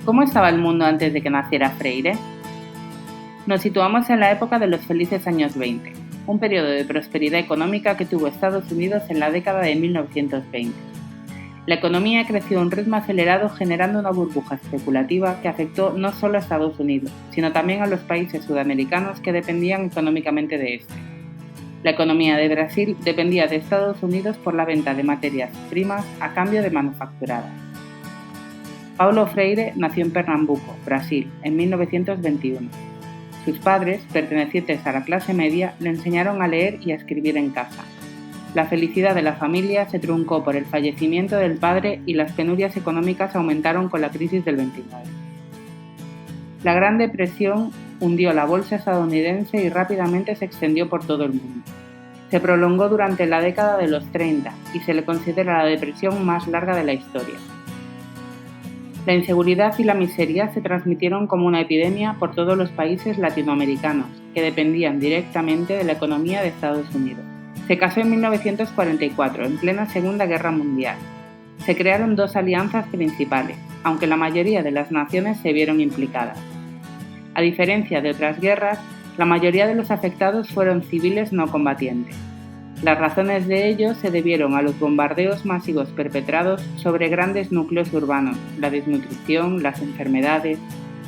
¿Cómo estaba el mundo antes de que naciera Freire? Nos situamos en la época de los felices años 20, un periodo de prosperidad económica que tuvo Estados Unidos en la década de 1920. La economía creció a un ritmo acelerado, generando una burbuja especulativa que afectó no solo a Estados Unidos, sino también a los países sudamericanos que dependían económicamente de este. La economía de Brasil dependía de Estados Unidos por la venta de materias primas a cambio de manufacturadas. Paulo Freire nació en Pernambuco, Brasil, en 1921. Sus padres, pertenecientes a la clase media, le enseñaron a leer y a escribir en casa. La felicidad de la familia se truncó por el fallecimiento del padre y las penurias económicas aumentaron con la crisis del 29. La Gran Depresión hundió la bolsa estadounidense y rápidamente se extendió por todo el mundo. Se prolongó durante la década de los 30 y se le considera la depresión más larga de la historia. La inseguridad y la miseria se transmitieron como una epidemia por todos los países latinoamericanos, que dependían directamente de la economía de Estados Unidos. Se casó en 1944, en plena Segunda Guerra Mundial. Se crearon dos alianzas principales, aunque la mayoría de las naciones se vieron implicadas. A diferencia de otras guerras, la mayoría de los afectados fueron civiles no combatientes. Las razones de ello se debieron a los bombardeos masivos perpetrados sobre grandes núcleos urbanos, la desnutrición, las enfermedades.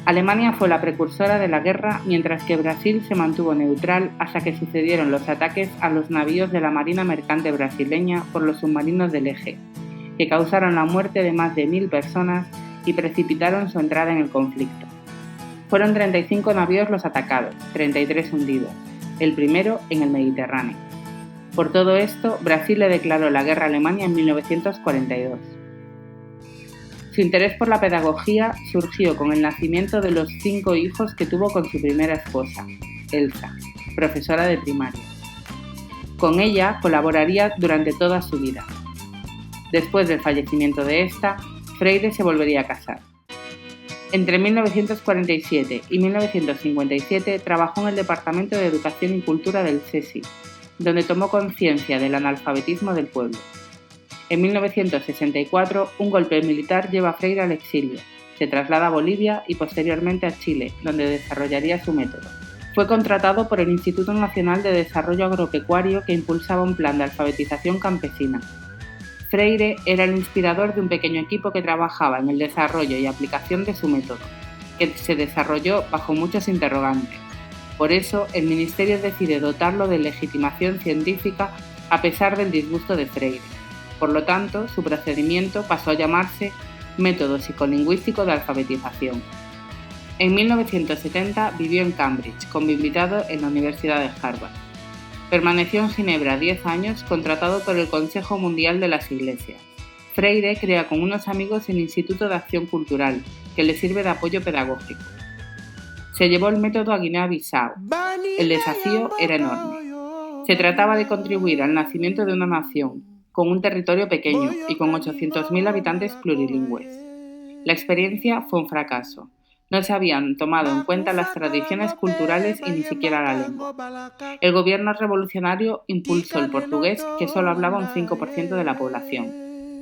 Alemania fue la precursora de la guerra, mientras que Brasil se mantuvo neutral hasta que sucedieron los ataques a los navíos de la Marina Mercante brasileña por los submarinos del Eje, que causaron la muerte de más de 1.000 personas y precipitaron su entrada en el conflicto. Fueron 35 navíos los atacados, 33 hundidos, el primero en el Mediterráneo. Por todo esto, Brasil le declaró la guerra a Alemania en 1942. Su interés por la pedagogía surgió con el nacimiento de los 5 hijos que tuvo con su primera esposa, Elsa, profesora de primaria. Con ella colaboraría durante toda su vida. Después del fallecimiento de esta, Freire se volvería a casar. Entre 1947 y 1957 trabajó en el Departamento de Educación y Cultura del CSI, donde tomó conciencia del analfabetismo del pueblo. En 1964, un golpe militar lleva a Freire al exilio. Se traslada a Bolivia y posteriormente a Chile, donde desarrollaría su método. Fue contratado por el Instituto Nacional de Desarrollo Agropecuario, que impulsaba un plan de alfabetización campesina. Freire era el inspirador de un pequeño equipo que trabajaba en el desarrollo y aplicación de su método, que se desarrolló bajo muchos interrogantes. Por eso, el Ministerio decide dotarlo de legitimación científica a pesar del disgusto de Freire. Por lo tanto, su procedimiento pasó a llamarse Método Psicolingüístico de Alfabetización. En 1970 vivió en Cambridge, como invitado en la Universidad de Harvard. Permaneció en Ginebra 10 años, contratado por el Consejo Mundial de las Iglesias. Freire crea con unos amigos el Instituto de Acción Cultural, que le sirve de apoyo pedagógico. Se llevó el método a Guinea-Bissau. El desafío era enorme. Se trataba de contribuir al nacimiento de una nación, con un territorio pequeño y con 800.000 habitantes plurilingües. La experiencia fue un fracaso. No se habían tomado en cuenta las tradiciones culturales y ni siquiera la lengua. El gobierno revolucionario impulsó el portugués, que solo hablaba un 5% de la población.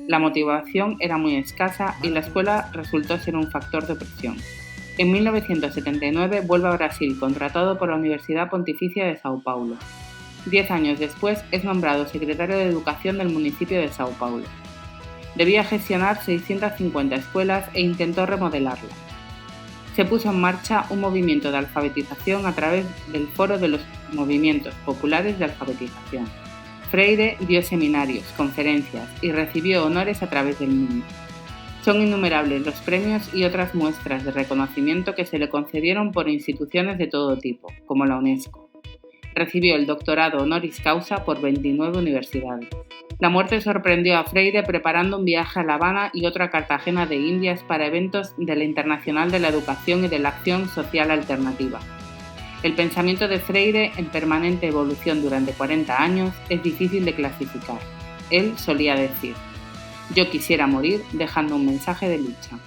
La motivación era muy escasa y la escuela resultó ser un factor de opresión. En 1979 vuelve a Brasil, contratado por la Universidad Pontificia de São Paulo. 10 años después es nombrado secretario de Educación del municipio de São Paulo. Debía gestionar 650 escuelas e intentó remodelarlas. Se puso en marcha un movimiento de alfabetización a través del Foro de los Movimientos Populares de Alfabetización. Freire dio seminarios, conferencias y recibió honores a través del mundo. Son innumerables los premios y otras muestras de reconocimiento que se le concedieron por instituciones de todo tipo, como la UNESCO. Recibió el doctorado honoris causa por 29 universidades. La muerte sorprendió a Freire preparando un viaje a La Habana y otro a Cartagena de Indias para eventos de la Internacional de la Educación y de la Acción Social Alternativa. El pensamiento de Freire, en permanente evolución durante 40 años, es difícil de clasificar. Él solía decir: «Yo quisiera morir dejando un mensaje de lucha».